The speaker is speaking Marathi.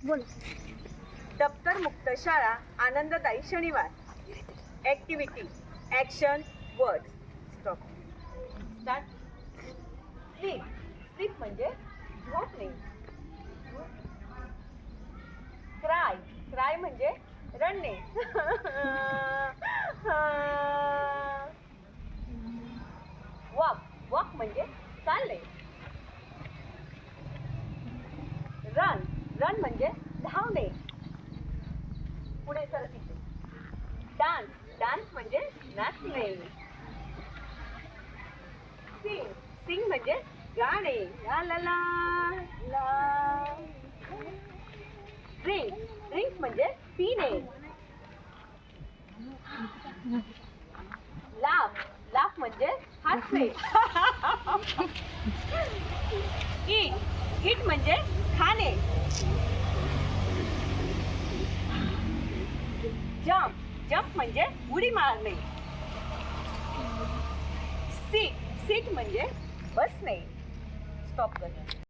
बोल. दप्तर मुक्त शाळा, आनंददायी शनिवार. Activity, action, words. Stop. Start. Sleep. Sleep म्हणजे झोपणे. क्राय. क्राय म्हणजे रडणे. वॉक. वॉक म्हणजे चालणे. रन. रन म्हणजे धावणे. पुढे सर तिथे. डान्स. डान्स म्हणजे नाचणे. सिंग. सिंग म्हणजे गाणे. ला ला ला ला. ड्रिंक. ड्रिंक म्हणजे पिणे. लाफ. लाफ म्हणजे हसणे. ईट. ईट म्हणजे खाणे. जम्प. जम्प म्हणजे उडी मारणे. सीट. सीट म्हणजे बसणे. स्टॉप कर.